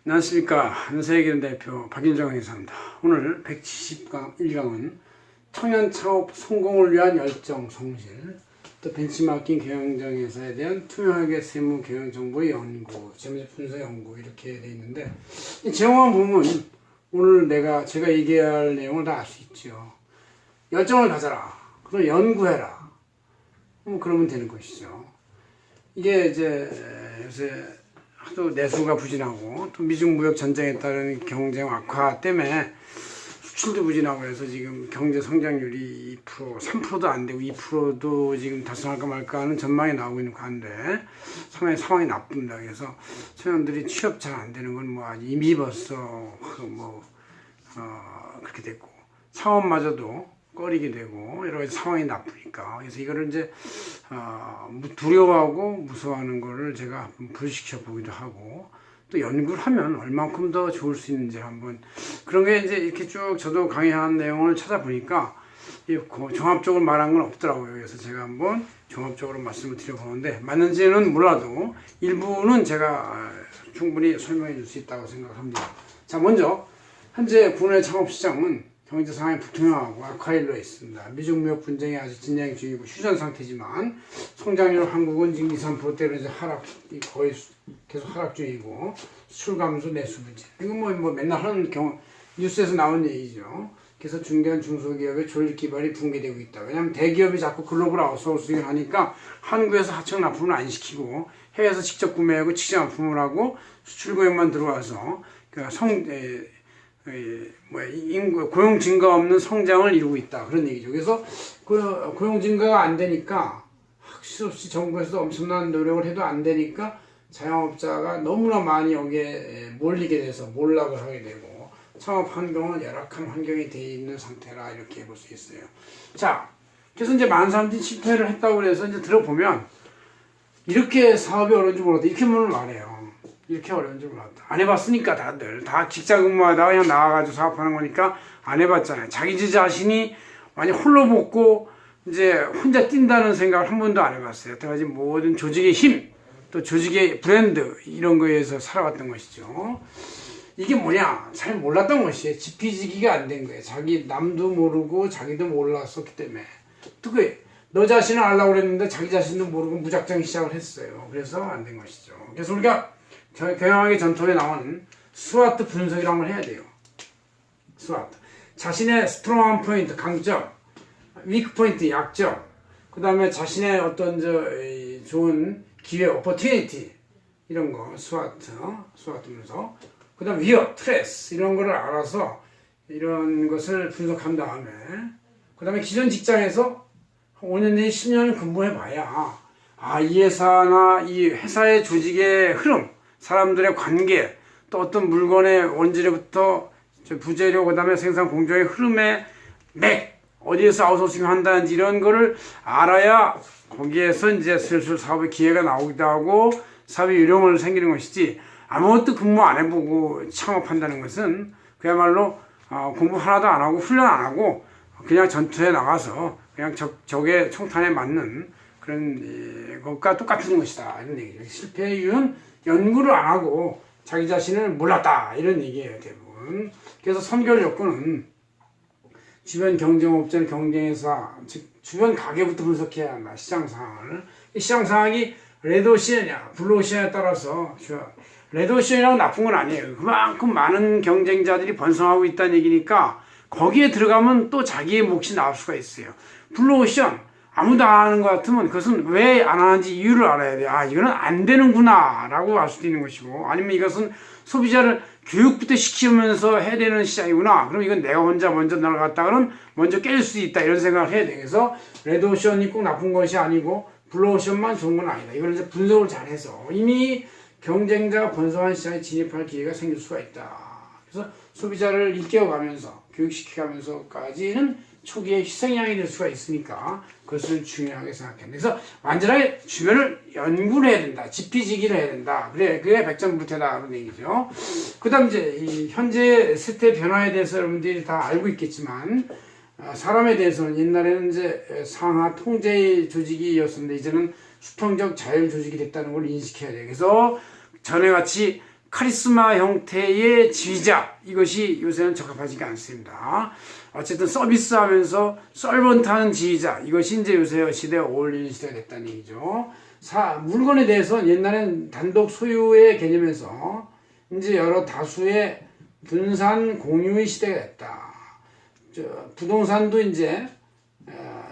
안녕하십니까. 한세계는 대표 박윤정 회사입니다. 오늘 171강은 청년 창업 성공을 위한 열정 성실, 또 벤치마킹 경영정에서에 대한 투명하게 세무 경영 정보의 연구, 재무적 분석 연구 이렇게 되어 있는데, 이 제목만 보면 오늘 제가 얘기할 내용을 다 알 수 있죠. 열정을 가져라. 그럼 연구해라. 그러면 되는 것이죠. 이게 이제 요새 또 내수가 부진하고 또 미중 무역 전쟁에 따른 경쟁 악화 때문에 수출도 부진하고 해서 지금 경제 성장률이 2%, 3%도 안 되고 2%도 지금 달성할까 말까 하는 전망이 나오고 있는 가운데 상당히 상황이 나쁩니다. 그래서 청년들이 취업 잘 안 되는 건 뭐 아직 이미 벌써 그렇게 됐고, 창업마저도 꺼리게 되고 여러 가지 상황이 나쁘니까, 그래서 이거를 이제 두려워하고 무서워하는 거를 제가 불식시켜 보기도 하고, 또 연구를 하면 얼만큼 더 좋을 수 있는지 한번, 그런 게 이제 이렇게 쭉 저도 강의한 내용을 찾아보니까 종합적으로 말한 건 없더라고요. 그래서 제가 한번 종합적으로 말씀을 드려보는데, 맞는지는 몰라도 일부는 제가 충분히 설명해 줄 수 있다고 생각합니다. 자, 먼저 현재 국내 창업시장은 경제 상황이 불투명하고 악화일로 있습니다. 미중 무역 분쟁이 아주 진행 중이고 휴전 상태지만 성장률 한국은 지금 2, 3%대로 이제 거의 계속 하락 중이고, 수출 감소, 내수 부진. 이건 뭐 맨날 하는 뉴스에서 나온 얘기죠. 그래서 중견 중소기업의 조직 기반이 붕괴되고 있다. 왜냐하면 대기업이 자꾸 글로벌 아웃소싱을 하니까 한국에서 하청 납품을 안 시키고 해외에서 직접 구매하고 직접 납품을 하고 수출 고용만 들어와서 고용 증가 없는 성장을 이루고 있다, 그런 얘기죠. 그래서 고용 증가가 안 되니까 확실 없이 정부에서 엄청난 노력을 해도 안 되니까 자영업자가 너무나 많이 여기에 몰리게 돼서 몰락을 하게 되고, 창업 환경은 열악한 환경이 되어 있는 상태라 이렇게 볼 수 있어요. 자, 그래서 이제 많은 사람들이 실패를 했다고 해서 이제 들어보면 이렇게 사업이 어려운 줄 몰랐다, 이렇게 말해요. 이렇게 어려운 줄 몰랐다. 안 해봤으니까 다들 다 직장 근무하다가 그냥 나와가지고 사업하는 거니까 안 해봤잖아요. 자기 자신이 완전 홀로 먹고 이제 혼자 뛴다는 생각을 한 번도 안 해봤어요. 여러 가지 모든 조직의 힘, 또 조직의 브랜드, 이런 거에서 살아왔던 것이죠. 이게 뭐냐? 잘 몰랐던 것이에요. 지피지기가 안 된 거예요. 남도 모르고 자기도 몰랐었기 때문에. 또 너 자신을 알라고 그랬는데 자기 자신도 모르고 무작정 시작을 했어요. 그래서 안 된 것이죠. 그래서 우리가 경영학의 전통에 나오는 스와트 분석이라는 걸 해야 돼요. 스와트. 자신의 스트롱한 포인트, 강점, 위크 포인트, 약점, 그 다음에 자신의 어떤 좋은 기회, 오퍼튜니티, 이런 거, 스와트 분석, 그 다음 위협, 트레스, 이런 거를 알아서 이런 것을 분석한 다음에, 그 다음에 기존 직장에서 5년 내지 10년을 근무해 봐야, 이 회사나 이 회사의 조직의 흐름, 사람들의 관계, 또 어떤 물건의 원재료부터 부재료, 그 다음에 생산 공정의 흐름의 어디에서 아웃소싱 한다는지 이런 거를 알아야 거기에서 이제 슬슬 사업의 기회가 나오기도 하고 사업의 요령을 생기는 것이지, 아무것도 근무 안 해보고 창업한다는 것은 그야말로 공부 하나도 안 하고 훈련 안 하고 그냥 전투에 나가서 그냥 적의 총탄에 맞는 그런 것과 똑같은 것이다, 이런 얘기죠. 실패의 이유는 연구를 안 하고 자기 자신을 몰랐다, 이런 얘기예요, 대부분. 그래서 선결 요건은 주변 경쟁업체는 경쟁회사, 즉 주변 가게부터 분석해야 한다. 시장 상황을. 이 시장 상황이 레드오션이냐 블루오션에 따라서, 레드오션이라고 나쁜 건 아니에요. 그만큼 많은 경쟁자들이 번성하고 있다는 얘기니까 거기에 들어가면 또 자기의 몫이 나올 수가 있어요. 블루오션, 아무도 안 하는 것 같으면 그것은 왜 안 하는지 이유를 알아야 돼. 이거는 안 되는구나 라고 알 수도 있는 것이고, 아니면 이것은 소비자를 교육부터 시키면서 해야 되는 시장이구나, 그럼 이건 내가 혼자 먼저 나갔다가는 먼저 깰 수 있다, 이런 생각을 해야 돼. 그래서 레드오션이 꼭 나쁜 것이 아니고 블루오션만 좋은 건 아니다. 이걸 이제 분석을 잘해서 이미 경쟁자가 번성한 시장에 진입할 기회가 생길 수가 있다. 그래서 소비자를 일깨워가면서 교육시켜가면서까지는 초기에 희생양이 될 수가 있으니까 그것을 중요하게 생각합니다. 그래서 완전하게 주변을 연구를 해야 된다. 지피지기를 해야 된다. 그게 백전불태다, 그런 얘기죠. 그 다음 이제 이 현재 세태 변화에 대해서 여러분들이 다 알고 있겠지만, 사람에 대해서는 옛날에는 이제 상하 통제 조직이었었는데 이제는 수평적 자율 조직이 됐다는 걸 인식해야 돼요. 그래서 전에 같이 카리스마 형태의 지휘자, 이것이 요새는 적합하지가 않습니다. 어쨌든 서비스하면서 썰번트하는 지휘자, 이것이 이제 요새 시대에 어울리는 시대가 됐다는 얘기죠. 물건에 대해서 옛날엔 단독 소유의 개념에서 이제 여러 다수의 분산 공유의 시대가 됐다. 부동산도 이제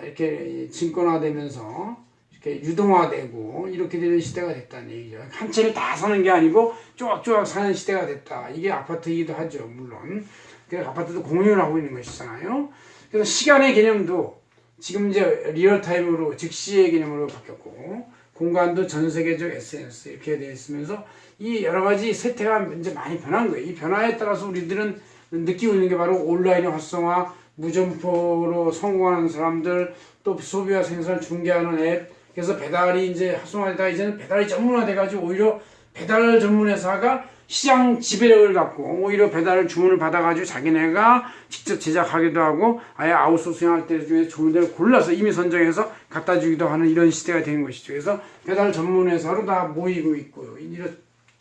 이렇게 증권화되면서 이렇게 유동화되고 이렇게 되는 시대가 됐다는 얘기죠. 한 채를 다 사는 게 아니고 쪼각쪼각 사는 시대가 됐다. 이게 아파트이기도 하죠, 물론. 그래서 아파트도 공유를 하고 있는 것이잖아요. 그래서 시간의 개념도 지금 이제 리얼타임으로 즉시의 개념으로 바뀌었고, 공간도 전 세계적 SNS 이렇게 되어 있으면서 이 여러 가지 세태가 이제 많이 변한 거예요. 이 변화에 따라서 우리들은 느끼고 있는 게 바로 온라인의 활성화, 무점포로 성공하는 사람들, 또 소비와 생산을 중개하는 앱, 그래서 배달이 이제 활성화되다가 이제는 배달이 전문화돼가지고 오히려 배달 전문 회사가 시장 지배력을 갖고 오히려 배달 주문을 받아가지고 자기네가 직접 제작하기도 하고 아예 아웃소싱 할 때 중에 좋은 데를 골라서 이미 선정해서 갖다 주기도 하는 이런 시대가 되는 것이죠. 그래서 배달 전문 회사로 다 모이고 있고요. 이런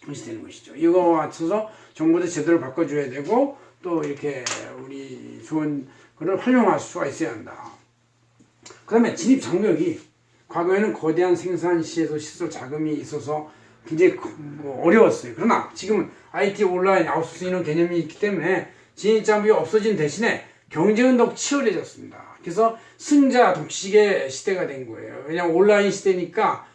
것이 되는 것이죠. 이거와 맞춰서 정부도 제대로 바꿔줘야 되고 또 이렇게 우리 좋은 거를 활용할 수가 있어야 한다. 그 다음에 진입 장벽이 과거에는 거대한 생산 시설 자금이 있어서 굉장히 어려웠어요. 그러나 지금은 IT 온라인 아웃소싱 이런 개념이 있기 때문에 진입 장벽이 없어진 대신에 경쟁은 더욱 치열해졌습니다. 그래서 승자 독식의 시대가 된 거예요. 왜냐하면 온라인 시대니까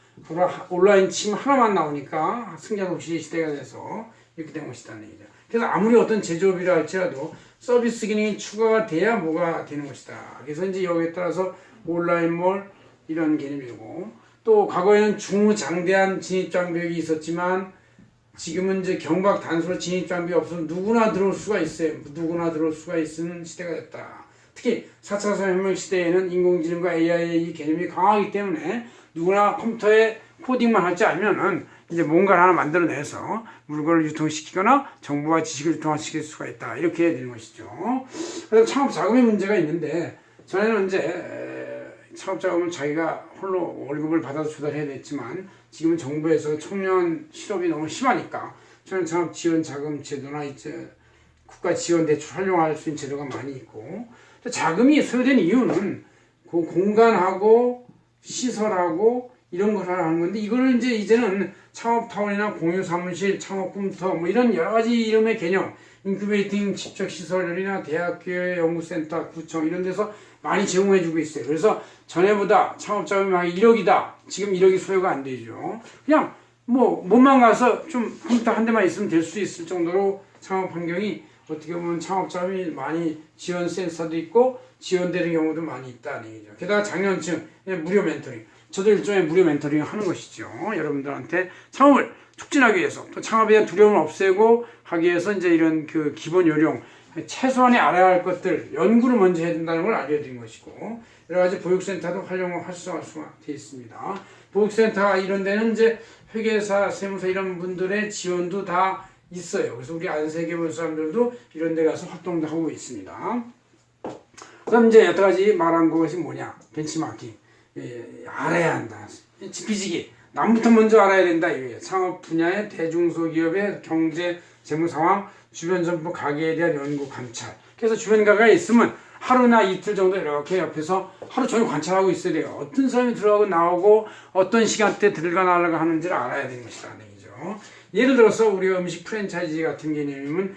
온라인 침 하나만 나오니까 승자 독식의 시대가 돼서 이렇게 된 것이라는 얘기죠. 그래서 아무리 어떤 제조업이라 할지라도 서비스 기능이 추가가 돼야 뭐가 되는 것이다. 그래서 이제 여기에 따라서 온라인몰 이런 개념이고, 또 과거에는 중장대한 진입장벽이 있었지만 지금은 이제 경박 단수로 진입장벽이 없어서 누구나 들어올 수가 있어요. 누구나 들어올 수가 있는 시대가 됐다. 특히 4차 산업혁명 시대에는 인공지능과 AI의 개념이 강하기 때문에 누구나 컴퓨터에 코딩만 하지 않으면은 이제 뭔가를 하나 만들어내서 물건을 유통시키거나 정보와 지식을 유통시킬 수가 있다. 이렇게 되는 것이죠. 그래서 창업 자금의 문제가 있는데, 전에는 이제 창업 자금을 자기가 홀로 월급을 받아서 조달해야 됐지만 지금은 정부에서 청년 실업이 너무 심하니까 청년 창업 지원 자금 제도나 이제 국가 지원 대출 활용할 수 있는 제도가 많이 있고, 또 자금이 소요된 이유는 그 공간하고 시설하고 이런 걸 하는 건데, 이거를 이제는 창업타운이나 공유사무실, 창업꿈터 뭐 이런 여러 가지 이름의 개념, 인큐베이팅 집적시설이나 대학교의 연구센터, 구청 이런 데서 많이 제공해주고 있어요. 그래서 전에보다 창업자금이 막 1억이다. 지금 1억이 소요가 안 되죠. 그냥 몸만 가서 좀 컴퓨터 한 대만 있으면 될 수 있을 정도로 창업 환경이 어떻게 보면 창업자금이 많이 지원 센서도 있고 지원되는 경우도 많이 있다는 얘기죠. 게다가 장년층 무료 멘토링. 저도 일종의 무료 멘토링을 하는 것이죠. 여러분들한테 창업을 촉진하기 위해서, 또 창업에 대한 두려움을 없애고 하기 위해서 이제 이런 그 기본 요령, 최소한의 알아야 할 것들, 연구를 먼저 해야 된다는 걸 알려드린 것이고, 여러 가지 보육센터도 활성화할 수가 되어 있습니다. 보육센터 이런 데는 이제 회계사, 세무사 이런 분들의 지원도 다 있어요. 그래서 우리 안세계본 사람들도 이런 데 가서 활동도 하고 있습니다. 그럼 이제 여태까지 말한 것이 뭐냐? 벤치마킹. 알아야 한다. 지피지기. 남부터 먼저 알아야 된다. 이거예요. 창업 분야의 대중소기업의 경제, 재무 상황, 주변 정보 가게에 대한 연구 관찰. 그래서 주변 가게에 있으면 하루나 이틀 정도 이렇게 옆에서 하루 종일 관찰하고 있어야 돼요. 어떤 사람이 들어가고 나오고 어떤 시간대 들어가 나가고 하는지를 알아야 되는 것이라는 얘기죠. 예를 들어서 우리가 음식 프랜차이즈 같은 개념이면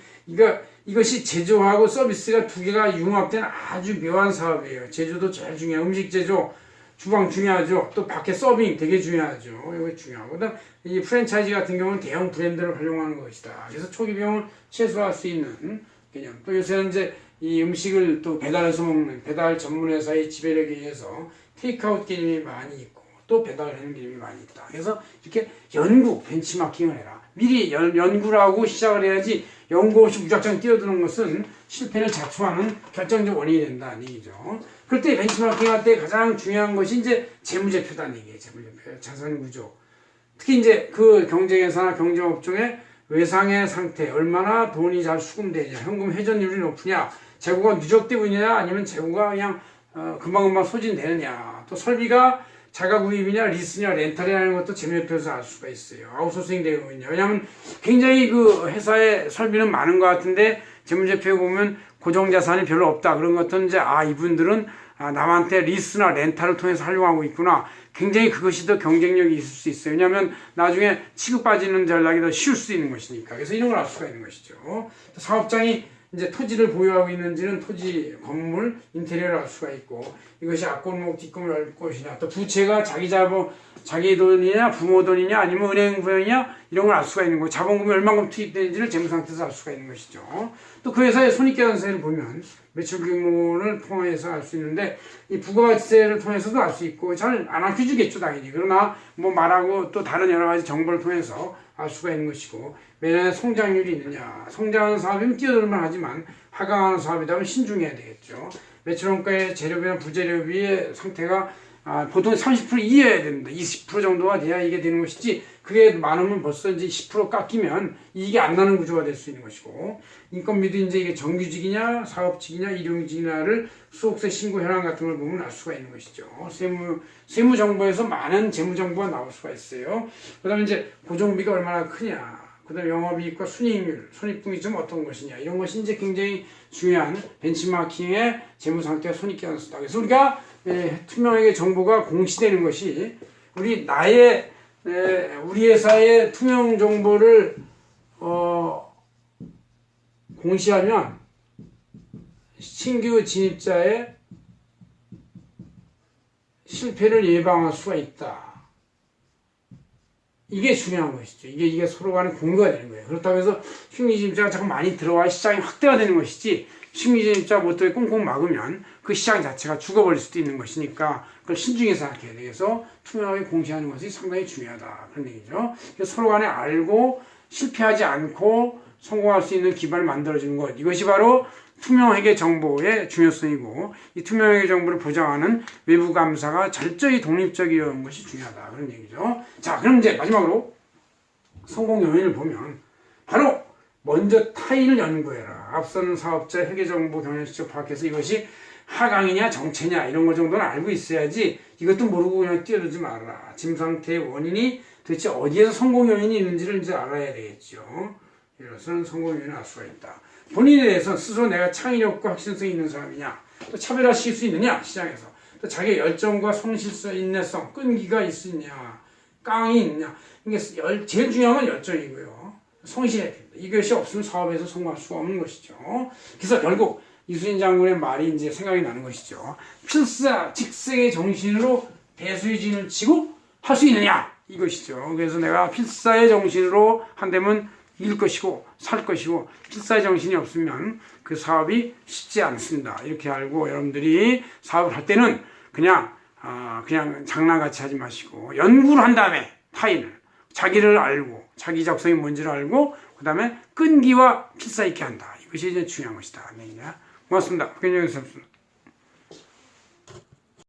이것이 제조하고 서비스가 두 개가 융합된 아주 묘한 사업이에요. 제조도 제일 중요해요. 음식 제조, 주방 중요하죠. 또 밖에 서빙 되게 중요하죠. 이거 중요하고, 그다음 이 프랜차이즈 같은 경우는 대형 브랜드를 활용하는 것이다. 그래서 초기 비용을 최소화할 수 있는 개념. 또 요새는 이제 이 음식을 또 배달해서 먹는 배달 전문 회사의 지배력에 의해서 테이크아웃 개념이 많이 있고 또 배달하는 개념이 많이 있다. 그래서 이렇게 연구, 벤치마킹을 해라. 미리 연구를 하고 시작을 해야지 연구 없이 무작정 뛰어드는 것은 실패를 자초하는 결정적 원인이 된다는 얘기죠. 그럴 때 벤치마킹 할 때 가장 중요한 것이 이제 재무제표다는 얘기예요. 재무제표, 자산 구조. 특히 이제 그 경쟁회사나 경쟁업종의 외상의 상태, 얼마나 돈이 잘 수금되냐, 현금 회전율이 높으냐, 재고가 누적 때문이냐, 아니면 재고가 그냥 금방금방 소진되느냐, 또 설비가 자가 구입이냐 리스냐 렌탈이라는 것도 재무제표에서 알 수가 있어요. 아웃소싱 되고 있냐. 왜냐하면 굉장히 그 회사의 설비는 많은 것 같은데 재무제표에 보면 고정자산이 별로 없다. 그런 것들은 이제 이분들은 남한테 리스나 렌탈을 통해서 활용하고 있구나. 굉장히 그것이 더 경쟁력이 있을 수 있어요. 왜냐하면 나중에 취급 빠지는 전략이 더 쉬울 수 있는 것이니까. 그래서 이런 걸 알 수가 있는 것이죠. 사업장이 이제 토지를 보유하고 있는지는 토지, 건물, 인테리어를 알 수가 있고, 이것이 앞골목, 뒷골목 알 것이냐, 또 부채가 자기 돈이냐, 부모 돈이냐, 아니면 은행 부여냐, 이런 걸 알 수가 있는 거고, 자본금이 얼마큼 투입되는지를 재무 상태에서 알 수가 있는 것이죠. 또 그 회사의 손익계산서를 보면 매출 규모를 통해서 알 수 있는데, 이 부가가치세를 통해서도 알 수 있고, 잘 안 알려주겠죠, 당연히. 그러나 뭐 말하고 또 다른 여러 가지 정보를 통해서 알 수가 있는 것이고, 매년에 성장률이 있느냐, 성장하는 사업이면 뛰어들만 하지만 하강하는 사업이라면 신중해야 되겠죠. 매출원가의 재료비나 부재료비의 상태가 보통 30% 이해해야 됩니다. 20% 정도가 돼야 이게 되는 것이지, 그게 많으면 벌써 이제 10% 깎이면 이게 안 나는 구조가 될 수 있는 것이고, 인건비도 이제 이게 정규직이냐, 사업직이냐, 일용직이냐를 수록세 신고 현황 같은 걸 보면 알 수가 있는 것이죠. 세무 정보에서 많은 재무 정보가 나올 수가 있어요. 그 다음에 이제 고정비가 얼마나 크냐, 그 다음에 영업이익과 순이익률, 손익분기 좀 어떤 것이냐, 이런 것이 이제 굉장히 중요한 벤치마킹의 재무 상태와 손익계산서다. 그래서 우리가 투명하게 정보가 공시되는 것이 우리 회사의 투명 정보를 공시하면 신규 진입자의 실패를 예방할 수가 있다. 이게 중요한 것이죠. 이게 서로 간에 공유가 되는 거예요. 그렇다고 해서 신규 진입자가 자꾸 많이 들어와 시장이 확대가 되는 것이지, 신규 진입자 못하게 꽁꽁 막으면 그 시장 자체가 죽어버릴 수도 있는 것이니까 그걸 신중히 생각해야 돼. 그래서 투명하게 공시하는 것이 상당히 중요하다. 그런 얘기죠. 그래서 서로 간에 알고 실패하지 않고 성공할 수 있는 기반을 만들어주는 것. 이것이 바로 투명회계 정보의 중요성이고, 이 투명회계 정보를 보장하는 외부 감사가 철저히 독립적이어야 것이 중요하다. 그런 얘기죠. 자, 그럼 이제 마지막으로 성공 요인을 보면 바로 먼저 타인을 연구해라. 앞선 사업자 회계정보 경영실적 파악해서 이것이 하강이냐 정체냐 이런 것 정도는 알고 있어야지, 이것도 모르고 그냥 뛰어들지 말아라. 짐 상태의 원인이 도대체 어디에서 성공 요인이 있는지를 이제 알아야 되겠죠. 이것은 성공 요인을 알 수가 있다. 본인에 대해서 스스로 내가 창의력과 확신성이 있는 사람이냐, 또 차별화시킬 수 있느냐, 시장에서. 또 자기의 열정과 성실성, 인내성, 끈기가 있느냐, 깡이 있느냐. 이게 제일 중요한 건 열정이고요. 성실해야 됩니다. 이것이 없으면 사업에서 성공할 수가 없는 것이죠. 그래서 결국 이순신 장군의 말이 이제 생각이 나는 것이죠. 필사직생의 정신으로 배수진을 치고 할 수 있느냐, 이것이죠. 그래서 내가 필사의 정신으로 한다면 이길 것이고 살 것이고, 필사의 정신이 없으면 그 사업이 쉽지 않습니다. 이렇게 알고 여러분들이 사업을 할 때는 그냥 장난같이 하지 마시고 연구를 한 다음에 타인을, 자기를 알고 자기 적성이 뭔지를 알고 그 다음에 끈기와 필사 있게 한다. 이것이 이제 중요한 것이다. 고맙습니다. 박현정이었습니다.